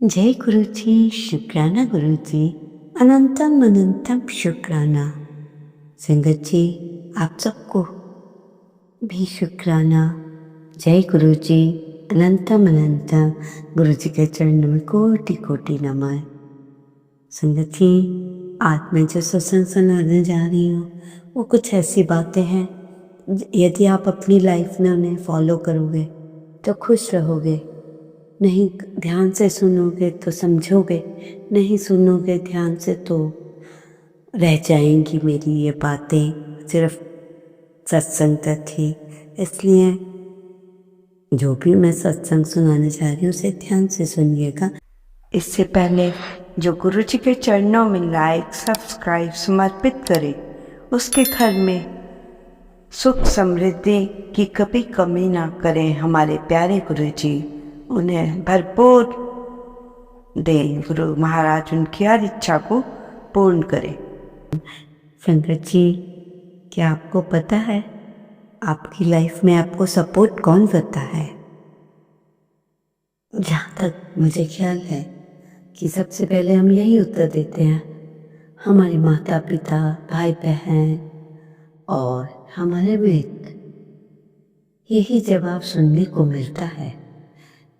जय गुरु जी, शुक्राना गुरु जी, अनंतम अनंतम शुक्राना। संगत जी, आप सबको भी शुक्राना। जय गुरु जी, अनंतम अनंतम गुरु जी के चरणों में कोटि कोटि नमन। संगत जी, आज मैं जो सत्संग सुनाने जा रही हूँ वो कुछ ऐसी बातें हैं, यदि आप अपनी लाइफ में उन्हें फॉलो करोगे तो खुश रहोगे। नहीं ध्यान से सुनोगे तो समझोगे, नहीं सुनोगे ध्यान से तो रह जाएंगी मेरी ये बातें सिर्फ सत्संग तक ही। इसलिए जो भी मैं सत्संग सुनाने जा रही हूँ उसे ध्यान से सुनिएगा। इससे पहले जो गुरु जी के चरणों में लाइक सब्सक्राइब समर्पित करे, उसके घर में सुख समृद्धि की कभी कमी ना करें हमारे प्यारे गुरु जी। उन्हें भरपूर दे गुरु महाराज, उनकी हर इच्छा को पूर्ण करें। संगत जी, क्या आपको पता है आपकी लाइफ में आपको सपोर्ट कौन करता है? जहाँ तक मुझे ख्याल है कि सबसे पहले हम यही उत्तर देते हैं, हमारे माता पिता, भाई बहन और हमारे मित्र। यही जवाब सुनने को मिलता है।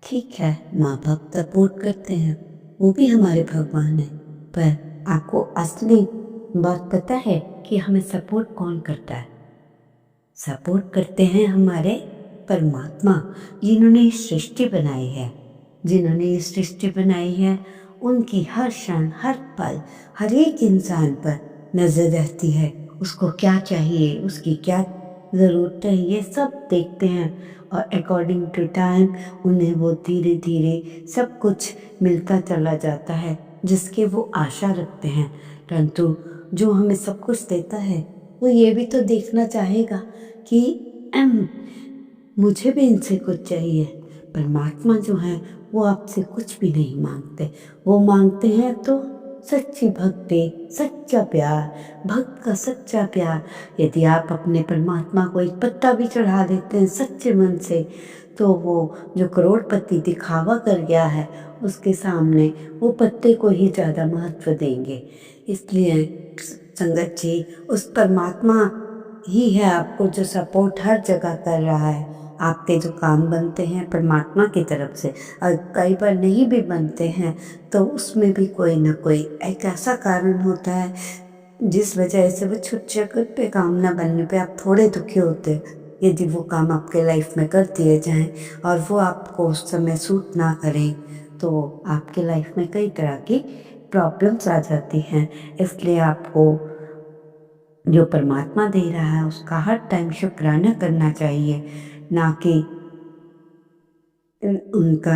ठीक है, माँ बाप सपोर्ट करते हैं, वो भी हमारे भगवान है, पर आपको असली बात पता है कि हमें सपोर्ट कौन करता है? सपोर्ट करते हैं हमारे परमात्मा, जिन्होंने ये सृष्टि बनाई है। जिन्होंने ये सृष्टि बनाई है उनकी हर क्षण हर पल हर एक इंसान पर नजर रहती है। उसको क्या चाहिए, उसकी क्या ज़रूरत है, ये सब देखते हैं और अकॉर्डिंग टू टाइम उन्हें वो धीरे धीरे सब कुछ मिलता चला जाता है जिसके वो आशा रखते हैं। परंतु जो हमें सब कुछ देता है वो ये भी तो देखना चाहेगा कि मुझे भी इनसे कुछ चाहिए। परमात्मा जो है वो आपसे कुछ भी नहीं मांगते, वो मांगते हैं तो सच्ची भक्ति, सच्चा प्यार, भक्त का सच्चा प्यार। यदि आप अपने परमात्मा को एक पत्ता भी चढ़ा देते हैं सच्चे मन से, तो वो जो करोड़पति दिखावा कर गया है उसके सामने वो पत्ते को ही ज़्यादा महत्व देंगे। इसलिए संगत जी, उस परमात्मा ही है आपको जो सपोर्ट हर जगह कर रहा है। आपके जो काम बनते हैं परमात्मा की तरफ से, और कई बार नहीं भी बनते हैं तो उसमें भी कोई ना कोई एक ऐसा कारण होता है जिस वजह से वो छोटे छोटे काम ना बनने पे आप थोड़े दुखी होते हैं। यदि वो काम आपके लाइफ में कर दिए जाएं और वो आपको उस समय सूट ना करें तो आपके लाइफ में कई तरह की प्रॉब्लम्स आ जाती हैं। इसलिए आपको जो परमात्मा दे रहा है उसका हर टाइम शुक्राना करना चाहिए, ना कि उनका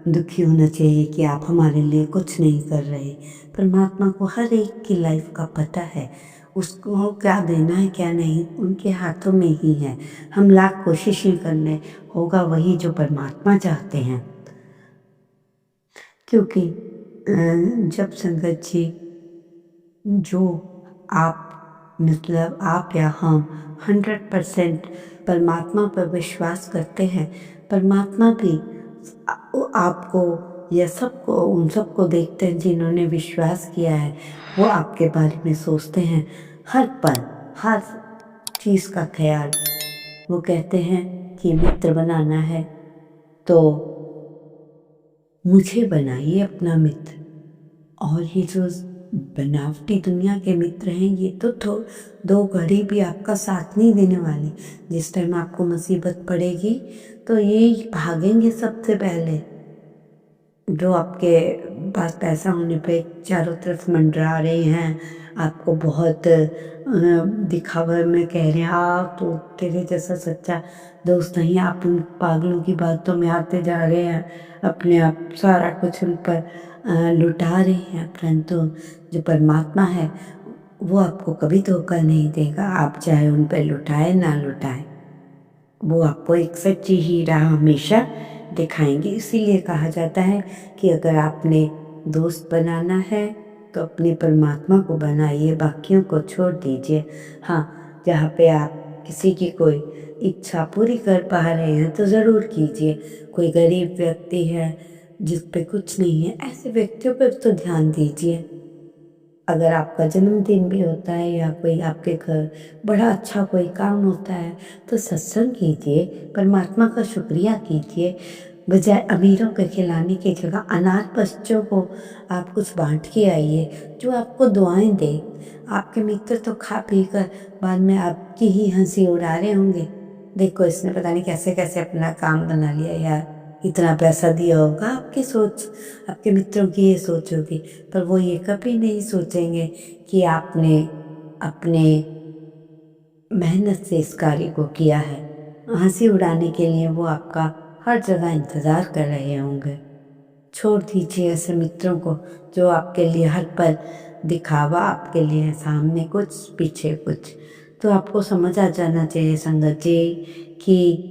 दुखी होना चाहिए कि आप हमारे लिए कुछ नहीं कर रहे। परमात्मा को हर एक की लाइफ का पता है, उसको क्या देना है क्या नहीं उनके हाथों में ही है। हम लाख कोशिशें कर लें, होगा वही जो परमात्मा चाहते हैं। क्योंकि जब संगत जी, जो आप मतलब आप या हम 100% परमात्मा पर विश्वास करते हैं, परमात्मा भी आपको या सबको, उन सबको देखते हैं जिन्होंने विश्वास किया है। वो आपके बारे में सोचते हैं हर पल, हर चीज़ का ख्याल। वो कहते हैं कि मित्र बनाना है तो मुझे बनाइए अपना मित्र। और ये जो बनावटी दुनिया के मित्र हैं ये तो दो घड़ी भी आपका साथ नहीं देने वाले। जिस टाइम आपको मुसीबत पड़ेगी तो ये भागेंगे सबसे पहले। जो आपके पास पैसा होने पे चारों तरफ मंडरा रहे हैं, आपको बहुत दिखावे में कह रहे हैं तो तेरे जैसा सच्चा दोस्त नहीं। आप उन पागलों की बातों में आते जा रहे हैं, अपने आप सारा कुछ उन पर लुटा रहे हैं। परंतु जो परमात्मा है वो आपको कभी धोखा नहीं देगा, आप चाहे उन पर लुटाए ना लुटाए, वो आपको एक सच्ची ही राह हमेशा दिखाएंगे। इसीलिए कहा जाता है कि अगर आपने दोस्त बनाना है तो अपने परमात्मा को बनाइए, बाकियों को छोड़ दीजिए। हाँ, जहाँ पे आप किसी की कोई इच्छा पूरी कर पा रहे हैं तो ज़रूर कीजिए। कोई गरीब व्यक्ति है जिस पे कुछ नहीं है, ऐसे व्यक्तियों पर तो ध्यान दीजिए। अगर आपका जन्मदिन भी होता है या कोई आपके घर बड़ा अच्छा कोई काम होता है तो सत्संग कीजिए, परमात्मा का शुक्रिया कीजिए। बजाय अमीरों के खिलाने की जगह अनाथ बच्चों को आप कुछ बांट के आइए जो आपको दुआएं दे। आपके मित्र तो खा पी कर बाद में आपकी ही हंसी उड़ा रहे होंगे, देखो इसने पता नहीं कैसे कैसे अपना काम बना लिया यार, इतना पैसा दिया होगा। आपकी सोच, आपके मित्रों की ये सोच होगी, पर वो ये कभी नहीं सोचेंगे कि आपने अपने मेहनत से इस कार्य को किया है। हंसी उड़ाने के लिए वो आपका हर जगह इंतजार कर रहे होंगे। छोड़ दीजिए ऐसे मित्रों को जो आपके लिए हर पल दिखावा, आपके लिए सामने कुछ पीछे कुछ। तो आपको समझ आ जाना चाहिए संगत जी कि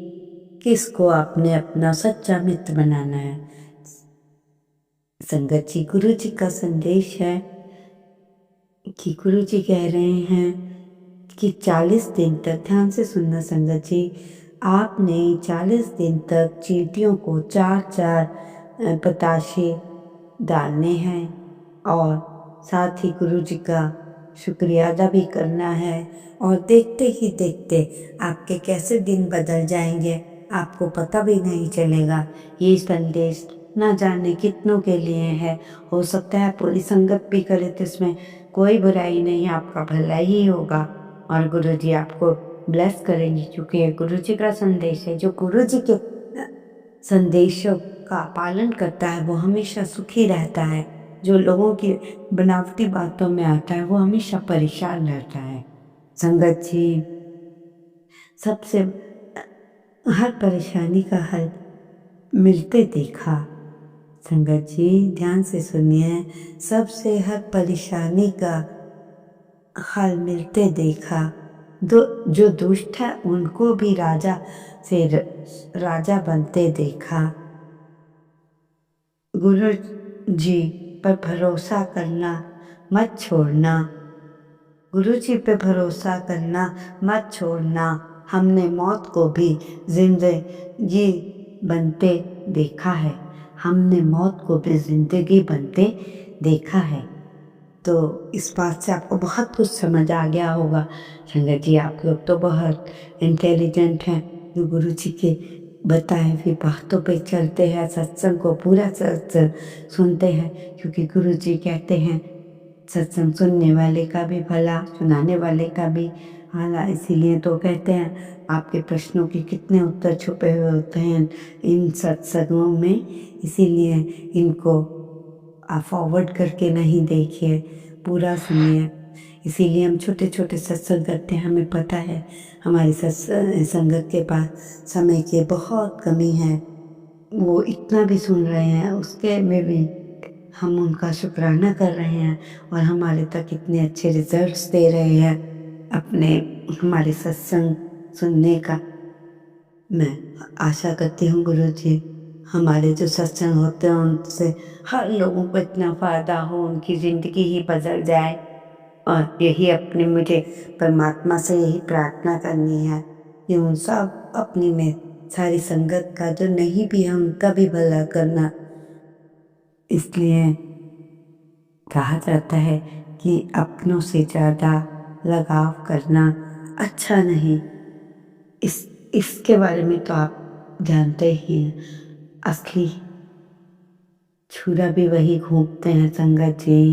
किसको आपने अपना सच्चा मित्र बनाना है। संगत जी, गुरु जी का संदेश है कि गुरु जी कह रहे हैं कि 40 दिन तक, ध्यान से सुनना संगत जी, आपने 40 दिन तक चींटियों को 4-4 बताशे डालने हैं और साथ ही गुरु जी का शुक्रिया अदा भी करना है। और देखते ही देखते आपके कैसे दिन बदल जाएंगे आपको पता भी नहीं चलेगा। ये संदेश ना जाने कितनों के लिए है। हो सकता है पूरी संगत भी करे तो इसमें कोई बुराई नहीं, आपका भला ही होगा और गुरु जी आपको ब्लेस करेंगे, क्योंकि ये गुरु जी का संदेश है। जो गुरु जी के संदेशों का पालन करता है वो हमेशा सुखी रहता है। जो लोगों की बनावटी बातों में आता है वो हमेशा परेशान रहता है। संगत जी, सबसे हर परेशानी का हल मिलते देखा। संगत जी ध्यान से सुनिए, सबसे हर परेशानी का हल मिलते देखा। जो दुष्ट है उनको भी राजा से राजा बनते देखा। गुरु जी पर भरोसा करना मत छोड़ना, गुरु जी पे भरोसा करना मत छोड़ना। हमने मौत को भी जिंदगी बनते देखा है, हमने मौत को भी जिंदगी बनते देखा है। तो इस बात से आपको बहुत कुछ समझ आ गया होगा। संगत जी, आप लोग तो बहुत इंटेलिजेंट हैं जो गुरु जी के बताए हुए बातों पे चलते हैं, सत्संग को पूरा सत्संग सुनते हैं, क्योंकि गुरु जी कहते हैं सत्संग सुनने वाले का भी भला, सुनाने वाले का भी भला। इसीलिए तो कहते हैं आपके प्रश्नों के कितने उत्तर छुपे हुए होते हैं इन सत्संगों में। इसीलिए इनको आप फॉरवर्ड करके नहीं देखिए, पूरा सुनिए। इसीलिए हम छोटे छोटे सत्संग करते हैं। हमें पता है हमारी संगत के पास समय की बहुत कमी है, वो इतना भी सुन रहे हैं उसके में भी हम उनका शुक्राना कर रहे हैं और हमारे तक इतने अच्छे रिजल्ट्स दे रहे हैं अपने हमारे सत्संग सुनने का। मैं आशा करती हूँ गुरु जी हमारे जो सत्संग होते हैं उनसे हर लोगों को इतना फायदा हो, उनकी ज़िंदगी ही बदल जाए। और यही अपनी मुझे परमात्मा से यही प्रार्थना करनी है कि उन सब अपनी में सारी संगत का जो नहीं भी है उनका भी भला करना। इसलिए कहा जाता है कि अपनों से ज़्यादा लगाव करना अच्छा नहीं। इसके बारे में तो आप जानते ही हैं, असली छुरा भी वही घूमते हैं संगत जी।